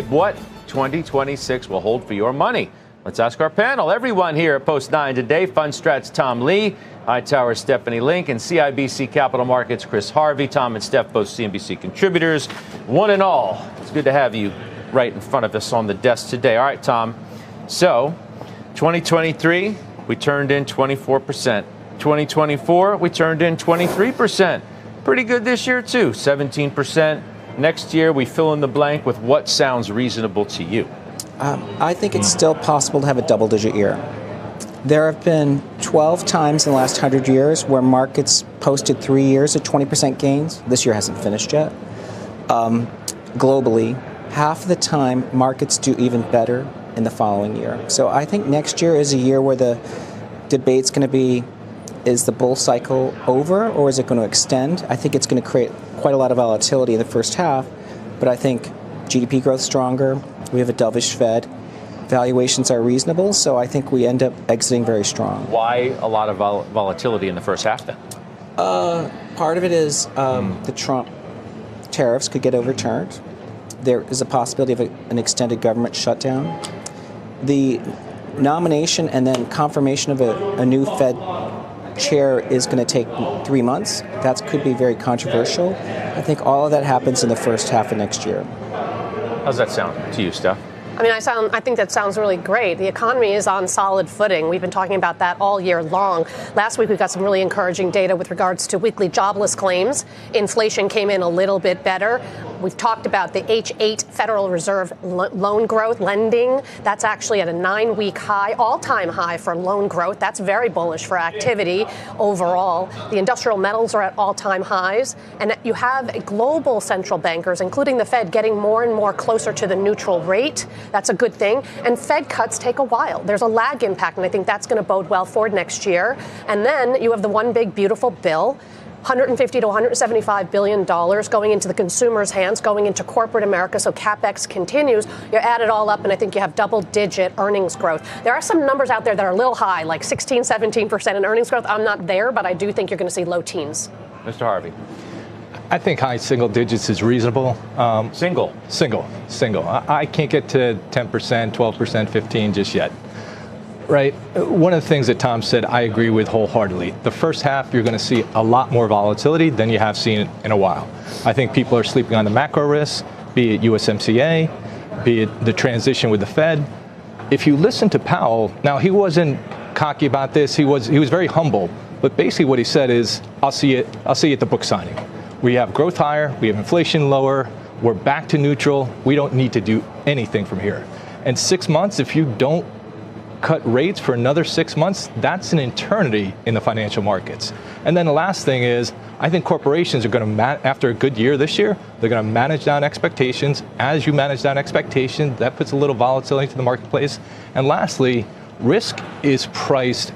What 2026 will hold for your money? Let's ask our panel. Everyone here at Post 9 today. Fundstrat's Tom Lee, Hightower's Stephanie Link, and CIBC Capital Markets' Chris Harvey. Tom and Steph, both CNBC contributors. One and all, it's good to have you right in front of us on the desk today. All right, Tom. So, 2023, we turned in 24%. 2024, we turned in 23%. Pretty good this year, too, 17%. Next year, we fill in the blank with what sounds reasonable to you. I think it's still possible to have a double-digit year. There have been 12 times in the last 100 years where markets posted 3 years of 20% gains. This year hasn't finished yet. Globally, half the time, markets do even better in the following year. So I think next year is a year where the debate's going to be, is the bull cycle over or is it going to extend? I think it's going to create quite a lot of volatility in the first half, but I think GDP growth stronger. We have a dovish Fed. Valuations are reasonable, so I think we end up exiting very strong. Why a lot of volatility in the first half then? Part of it is the Trump tariffs could get overturned. There is a possibility of an extended government shutdown. The nomination and then confirmation of a new Fed chair is going to take 3 months. That could be very controversial. I think all of that happens in the first half of next year. How's that sound to you, Steph? I think that sounds really great. The economy is on solid footing. We've been talking about that all year long. Last week, we got some really encouraging data with regards to weekly jobless claims. Inflation came in a little bit better. We've talked about the H8 Federal Reserve loan growth, lending. That's actually at a 9-week high, all-time high for loan growth. That's very bullish for activity overall. The industrial metals are at all-time highs. And you have global central bankers, including the Fed, getting more and more closer to the neutral rate. That's a good thing. And Fed cuts take a while. There's a lag impact, and I think that's going to bode well for next year. And then you have the one big, beautiful bill. $150 to $175 billion going into the consumer's hands, going into corporate America, so CapEx continues. You add it all up, and I think you have double-digit earnings growth. There are some numbers out there that are a little high, like 16, 17% in earnings growth. I'm not there, but I do think you're going to see low teens. Mr. Harvey. I think high single digits is reasonable. Single. I can't get to 10%, 12%, 15% just yet. Right. One of the things that Tom said, I agree with wholeheartedly. The first half, you're going to see a lot more volatility than you have seen in a while. I think people are sleeping on the macro risks, be it USMCA, be it the transition with the Fed. If you listen to Powell, now he wasn't cocky about this. He was very humble. But basically what he said is, I'll see you at the book signing. We have growth higher. We have inflation lower. We're back to neutral. We don't need to do anything from here. And 6 months, if you don't cut rates for another 6 months, that's an eternity in the financial markets. And then the last thing is, I think corporations are going to, after a good year this year, they're going to manage down expectations. As you manage down expectations, that puts a little volatility to the marketplace. And lastly, risk is priced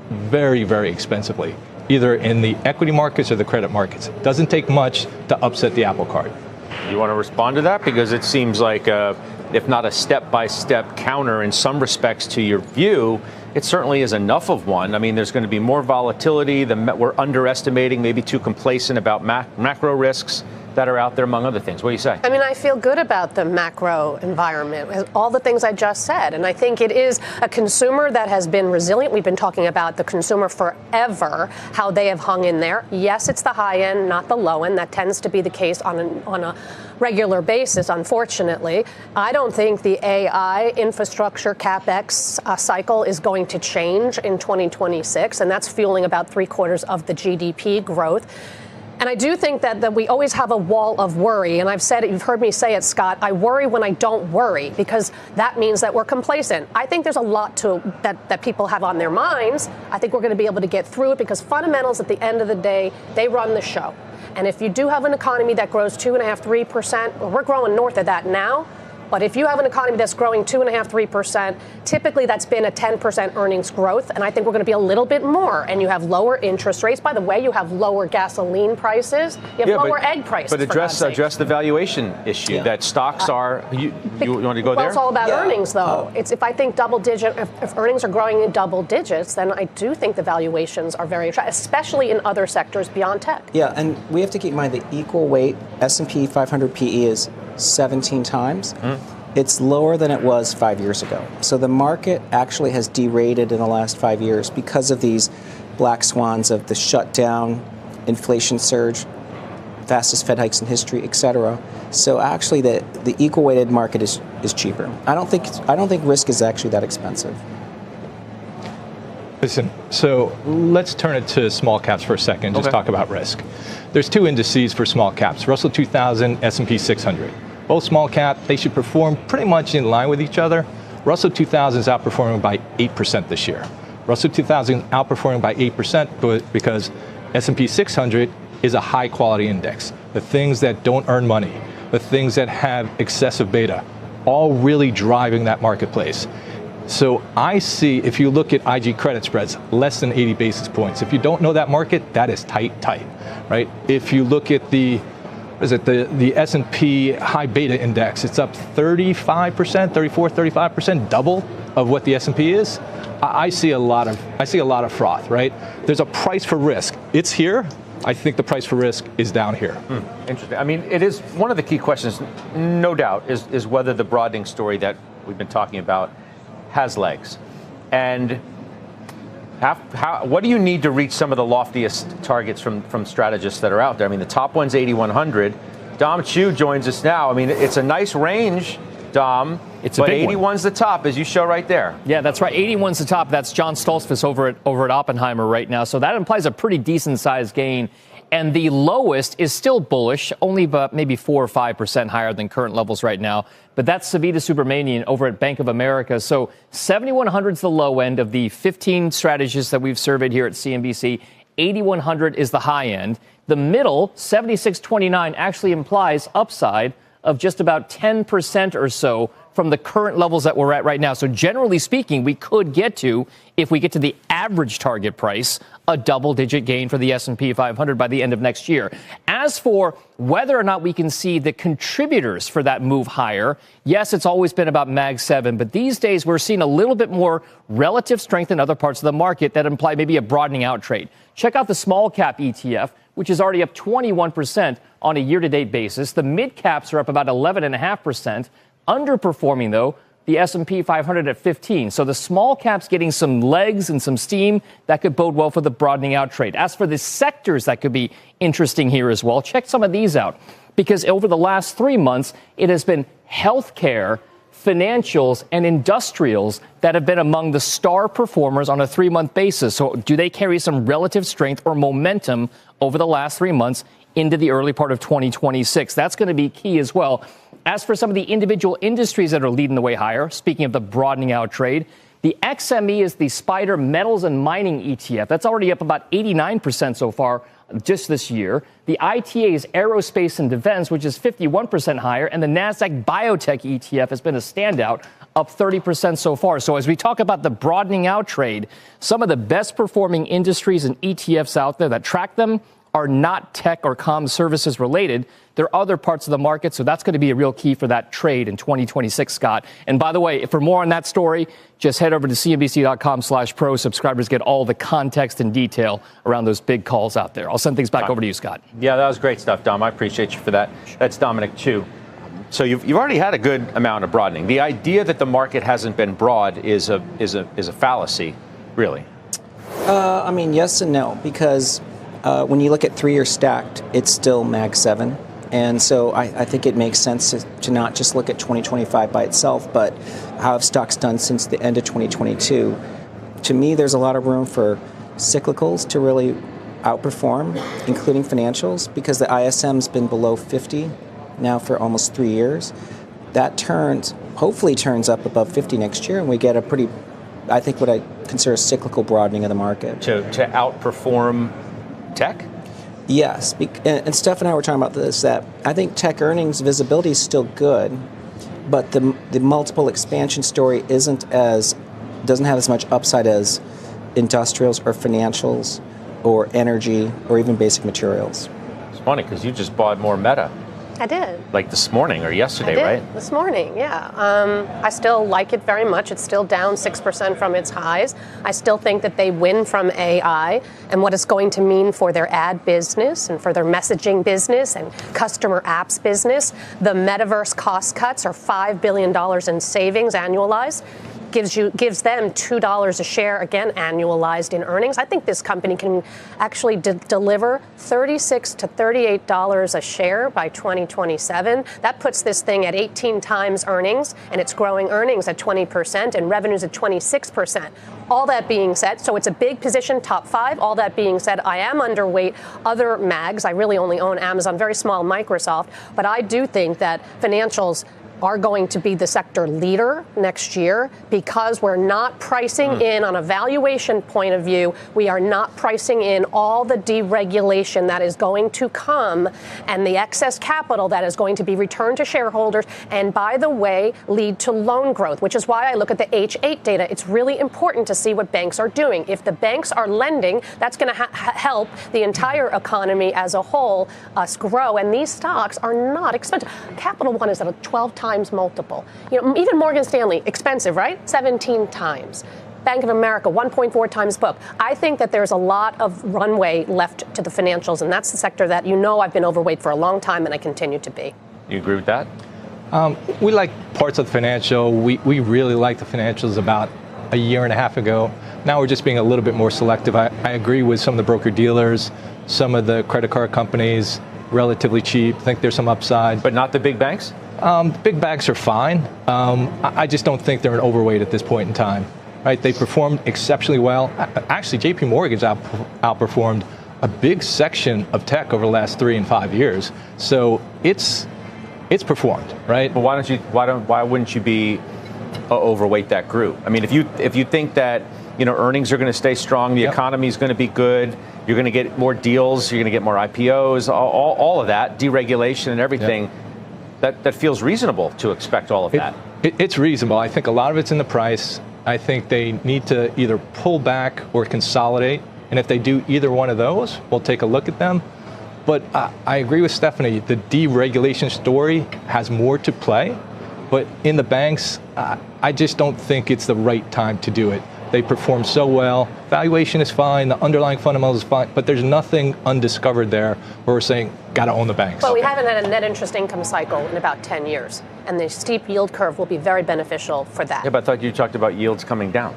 very, very expensively, either in the equity markets or the credit markets. It doesn't take much to upset the apple cart. You want to respond to that? Because it seems like, if not a step-by-step counter in some respects to your view, it certainly is enough of one. I mean, there's going to be more volatility. We're underestimating, maybe too complacent about macro risks that are out there, among other things. What do you say? I feel good about the macro environment, all the things I just said. And I think it is a consumer that has been resilient. We've been talking about the consumer forever, how they have hung in there. Yes, it's the high end, not the low end. That tends to be the case on a regular basis, unfortunately. I don't think the AI infrastructure CapEx cycle is going to change in 2026, and that's fueling about 3/4 of the GDP growth. And I do think that we always have a wall of worry. And I've said it, you've heard me say it, Scott, I worry when I don't worry, because that means that we're complacent. I think there's a lot that people have on their minds. I think we're going to be able to get through it because fundamentals at the end of the day, they run the show. And if you do have an economy that grows 2.5%, 3%, well, we're growing north of that now. But if you have an economy that's growing 2.5%, 3%, typically that's been a 10% earnings growth. And I think we're going to be a little bit more. And you have lower interest rates. By the way, you have lower gasoline prices. You have lower egg prices. But address the valuation issue that stocks are. You want to go there? Well, it's all about earnings, though. It's if I think if earnings are growing in double digits, then I do think the valuations are very attractive, especially in other sectors beyond tech. Yeah, and we have to keep in mind the equal weight S&P 500 PE is 17 times. It's lower than it was 5 years ago. So the market actually has derated in the last 5 years because of these black swans of the shutdown, inflation surge, fastest Fed hikes in history, et cetera. So actually the equal weighted market is cheaper. I don't think risk is actually that expensive. Listen, so let's turn it to small caps for a second, just talk about risk. There's two indices for small caps, Russell 2000, S&P 600. Both small cap, they should perform pretty much in line with each other. Russell 2000 is outperforming by 8% this year. Russell 2000 is outperforming by 8% because S&P 600 is a high quality index. The things that don't earn money, the things that have excessive beta, all really driving that marketplace. So I see, if you look at IG credit spreads, less than 80 basis points. If you don't know that market, that is tight, right? If you look at the S&P high beta index, it's up 35%, 34, 35%, double of what the S&P is. I see a lot of froth, right? There's a price for risk. It's here. I think the price for risk is down here. Interesting. I mean, it is one of the key questions, no doubt, is whether the broadening story that we've been talking about has legs. And what do you need to reach some of the loftiest targets from strategists that are out there? I mean, the top one's 8,100. Dom Chu joins us now. I mean, it's a nice range, Dom. It's a big 81's the top, as you show right there. Yeah, that's right. 81's the top. That's John Stoltzfus over at Oppenheimer right now. So that implies a pretty decent sized gain. And the lowest is still bullish, only about maybe 4 or 5% higher than current levels right now. But that's Savita Subramanian over at Bank of America. So 7,100 is the low end of the 15 strategists that we've surveyed here at CNBC. 8,100 is the high end. The middle, 7,629, actually implies upside of just about 10% or so from the current levels that we're at right now. So generally speaking, we could get to, if we get to the average target price, a double-digit gain for the S&P 500 by the end of next year. As for whether or not we can see the contributors for that move higher, yes, it's always been about Mag 7, but these days we're seeing a little bit more relative strength in other parts of the market that imply maybe a broadening out trade. Check out the small cap ETF, which is already up 21% on a year-to-date basis. The mid caps are up about 11.5%. Underperforming, though, the S&P 500 at 15. So the small caps getting some legs and some steam that could bode well for the broadening out trade. As for the sectors that could be interesting here as well, check some of these out. Because over the last 3 months, it has been healthcare, financials, and industrials that have been among the star performers on a 3-month basis. So do they carry some relative strength or momentum over the last 3 months into the early part of 2026? That's going to be key as well. As for some of the individual industries that are leading the way higher, speaking of the broadening out trade, the XME is the Spider Metals and Mining ETF. That's already up about 89% so far just this year. The ITA is Aerospace and Defense, which is 51% higher. And the NASDAQ Biotech ETF has been a standout, up 30% so far. So as we talk about the broadening out trade, some of the best performing industries and ETFs out there that track them are not tech or comm services related. There are other parts of the market, so that's going to be a real key for that trade in 2026, Scott. And by the way, for more on that story, just head over to cnbc.com/pro. Subscribers get all the context and detail around those big calls out there. I'll send things back over to you, Scott. Yeah, that was great stuff, Dom. I appreciate you for that. That's Dominic Chu. So you've already had a good amount of broadening. The idea that the market hasn't been broad is a fallacy, really. I mean, yes and no, because when you look at 3-year stacked, it's still Mag 7. And so I think it makes sense to not just look at 2025 by itself, but how have stocks done since the end of 2022. To me, there's a lot of room for cyclicals to really outperform, including financials, because the ISM's been below 50 now for almost 3 years. That hopefully turns up above 50 next year, and we get a pretty, I think what I consider a cyclical broadening of the market. To outperform tech? Yes, and Steph and I were talking about this, that I think tech earnings visibility is still good, but the multiple expansion story doesn't have as much upside as industrials or financials or energy or even basic materials. It's funny because you just bought more Meta. I did. Like this morning or yesterday, right? This morning, yeah. I still like it very much. It's still down 6% from its highs. I still think that they win from AI and what it's going to mean for their ad business and for their messaging business and customer apps business. The metaverse cost cuts are $5 billion in savings annualized. Gives them $2 a share, again, annualized in earnings. I think this company can actually deliver $36 to $38 a share by 2027. That puts this thing at 18 times earnings, and it's growing earnings at 20% and revenues at 26%. All that being said, so it's a big position, top 5. All that being said, I am underweight other mags. I really only own Amazon, very small Microsoft, but I do think that financials are going to be the sector leader next year because we're not pricing in on a valuation point of view. We are not pricing in all the deregulation that is going to come and the excess capital that is going to be returned to shareholders and, by the way, lead to loan growth, which is why I look at the H8 data. It's really important to see what banks are doing. If the banks are lending, that's going to help the entire economy as a whole us grow. And these stocks are not expensive. Capital One is at a 12 times multiple. Even Morgan Stanley, expensive, right? 17 times. Bank of America, 1.4 times book. I think that there's a lot of runway left to the financials, and that's the sector that I've been overweight for a long time, and I continue to be. You agree with that? We like parts of the financial. We really liked the financials about a year and a half ago. Now we're just being a little bit more selective. I agree with some of the broker-dealers, some of the credit card companies, relatively cheap. I think there's some upside. But not the big banks? Big banks are fine. I just don't think they're an overweight at this point in time. Right? They performed exceptionally well. Actually, JP Morgan's outperformed a big section of tech over the last 3 and 5 years. So it's performed, right? But why wouldn't you be overweight that group? I mean, if you think that earnings are going to stay strong, the economy is going to be good, you're going to get more deals, you're going to get more IPOs, all of that, deregulation and everything. Yep. That feels reasonable to expect all of that. It's reasonable. I think a lot of it's in the price. I think they need to either pull back or consolidate. And if they do either one of those, we'll take a look at them. But I agree with Stephanie. The deregulation story has more to play. But in the banks, I just don't think it's the right time to do it. They perform so well. Valuation is fine. The underlying fundamentals is fine. But there's nothing undiscovered there where we're saying, got to own the banks. But we haven't had a net interest income cycle in about 10 years. And the steep yield curve will be very beneficial for that. Yeah, but I thought you talked about yields coming down.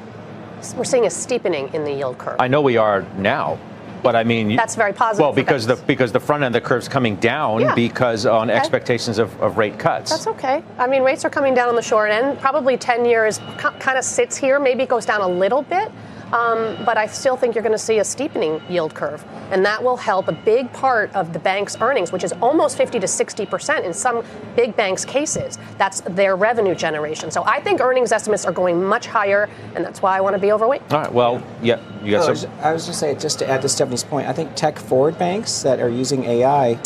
We're seeing a steepening in the yield curve. I know we are now. But I mean, that's very positive. Well, because the front end of the curve's coming down because on expectations of rate cuts. That's okay. I mean, rates are coming down on the short end. Probably 10 years kind of sits here. Maybe it goes down a little bit. But I still think you're going to see a steepening yield curve. And that will help a big part of the bank's earnings, which is almost 50 to 60% in some big banks' cases. That's their revenue generation. So I think earnings estimates are going much higher, and that's why I want to be overweight. All right. Well, yeah, you got some. I was just saying, just to add to Stephanie's point, I think tech-forward banks that are using AI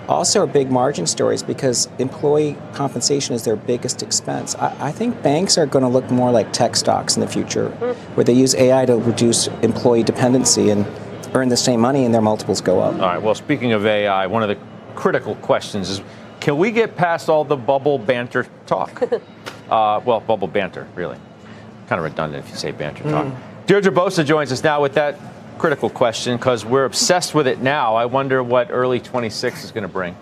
also are big margin stories because employee compensation is their biggest expense. I think banks are going to look more like tech stocks in the future, where they use AI to reduce employee dependency and earn the same money and their multiples go up. All right. Well, speaking of AI, one of the critical questions is, can we get past all the bubble banter talk? Well, bubble banter, really. Kind of redundant if you say banter talk. Deirdre Bosa joins us now with that critical question because we're obsessed with it now. I wonder what early 26 is going to bring.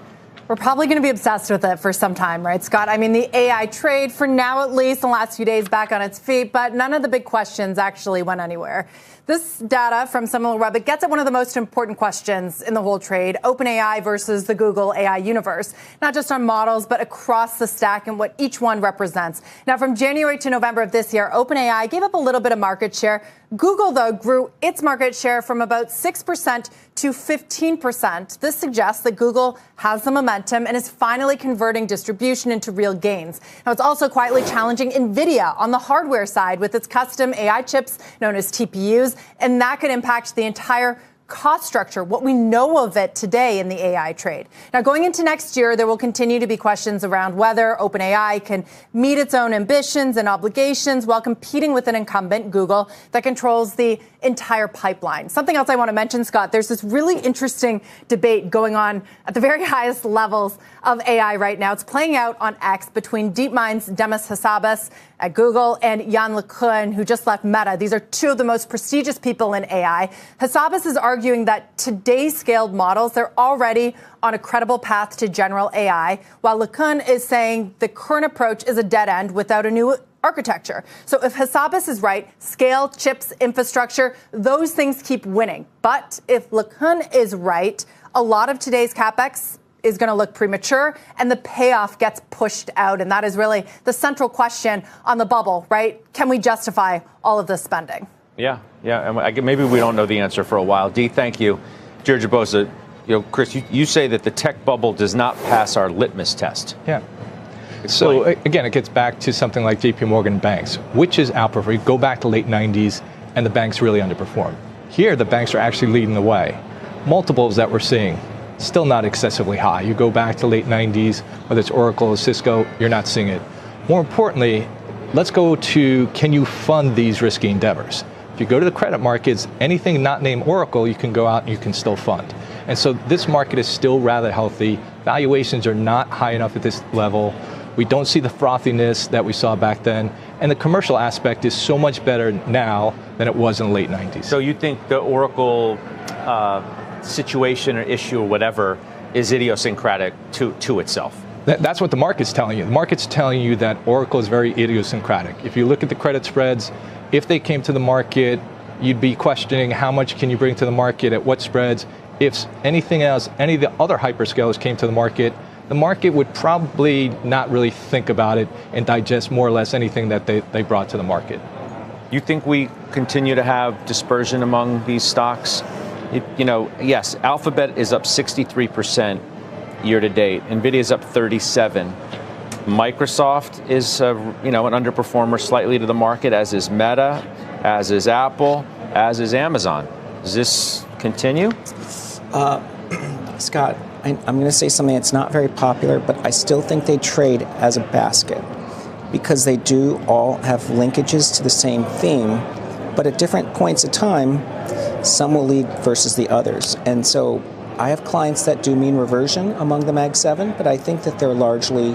We're probably going to be obsessed with it for some time, right, Scott? I mean, the AI trade, for now at least, in the last few days, back on its feet, but none of the big questions actually went anywhere. This data from SimilarWeb, it gets at one of the most important questions in the whole trade, OpenAI versus the Google AI universe, not just on models, but across the stack and what each one represents. Now, from January to November of this year, OpenAI gave up a little bit of market share. Google, though, grew its market share from about 6% to 15%. This suggests that Google has the momentum and is finally converting distribution into real gains. Now, it's also quietly challenging NVIDIA on the hardware side with its custom AI chips known as TPUs, and that could impact the entire cost structure, what we know of it today in the AI trade. Now, going into next year, there will continue to be questions around whether OpenAI can meet its own ambitions and obligations while competing with an incumbent, Google, that controls the entire pipeline. Something else I want to mention, Scott, there's this really interesting debate going on at the very highest levels of AI right now. It's playing out on X between DeepMind's Demis Hassabis at Google and Yann LeCun, who just left Meta. These are two of the most prestigious people in AI. Hassabis is arguing that today's scaled models, they're already on a credible path to general AI, while LeCun is saying the current approach is a dead end without a new architecture. So if Hassabis is right, scale, chips, infrastructure, those things keep winning. But if LeCun is right, a lot of today's CapEx is going to look premature and the payoff gets pushed out. And that is really the central question on the bubble, right? Can we justify all of this spending? Yeah. And maybe we don't know the answer for a while. Dee, thank you. Georgia Bosa, Chris, you say that the tech bubble does not pass our litmus test. Yeah. So again, it gets back to something like JP Morgan banks, which is outperforming. Go back to late 90s and the banks really underperformed. Here, the banks are actually leading the way. Multiples that we're seeing, still not excessively high. You go back to late 90s, whether it's Oracle or Cisco, you're not seeing it. More importantly, let's go to, can you fund these risky endeavors? If you go to the credit markets, anything not named Oracle, you can go out and you can still fund. And so this market is still rather healthy. Valuations are not high enough at this level. We don't see the frothiness that we saw back then. And the commercial aspect is so much better now than it was in the late 90s. So you think the Oracle situation or issue or whatever is idiosyncratic to itself? That's what the market's telling you. The market's telling you that Oracle is very idiosyncratic. If you look at the credit spreads, if they came to the market, you'd be questioning how much can you bring to the market, at what spreads. If anything else, any of the other hyperscalers came to the market would probably not really think about it and digest more or less anything that they brought to the market. You think we continue to have dispersion among these stocks? Yes, Alphabet is up 63% year to date. NVIDIA is up 37%. Microsoft is an underperformer slightly to the market, as is Meta, as is Apple, as is Amazon. Does this continue? Scott, I'm going to say something that's not very popular, but I still think they trade as a basket because they do all have linkages to the same theme, but at different points of time, some will lead versus the others. And so I have clients that do mean reversion among the Mag 7, but I think that they're largely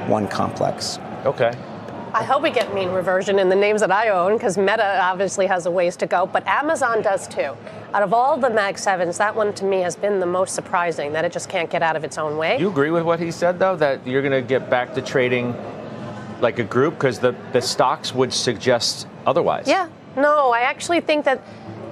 one complex. Okay. I hope we get mean reversion in the names that I own, because Meta obviously has a ways to go, but Amazon does too. Out of all the Mag 7s, that one to me has been the most surprising, that it just can't get out of its own way. You agree with what he said, though, that you're going to get back to trading like a group? Because the stocks would suggest otherwise. Yeah. No, I actually think that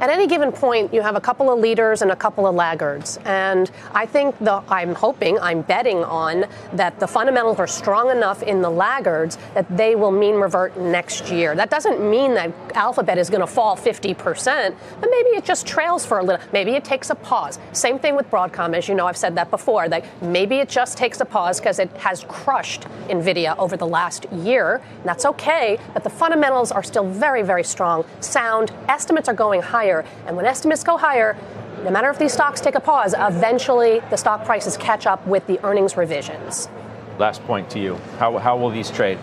at any given point, you have a couple of leaders and a couple of laggards. And I think I'm betting on that the fundamentals are strong enough in the laggards that they will mean revert next year. That doesn't mean that Alphabet is going to fall 50%, but maybe it just trails for a little. Maybe it takes a pause. Same thing with Broadcom. As you know, I've said that before, that maybe it just takes a pause because it has crushed NVIDIA over the last year. And that's okay, but the fundamentals are still very, very strong, sound. Estimates are going higher. And when estimates go higher, no matter if these stocks take a pause, eventually the stock prices catch up with the earnings revisions. Last point to you. How will these trade?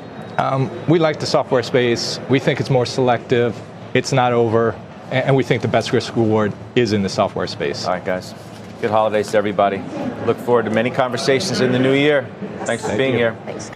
We like the software space. We think it's more selective. It's not over. And we think the best risk reward is in the software space. All right, guys. Good holidays to everybody. Look forward to many conversations in the new year. Thanks for being here. Thanks.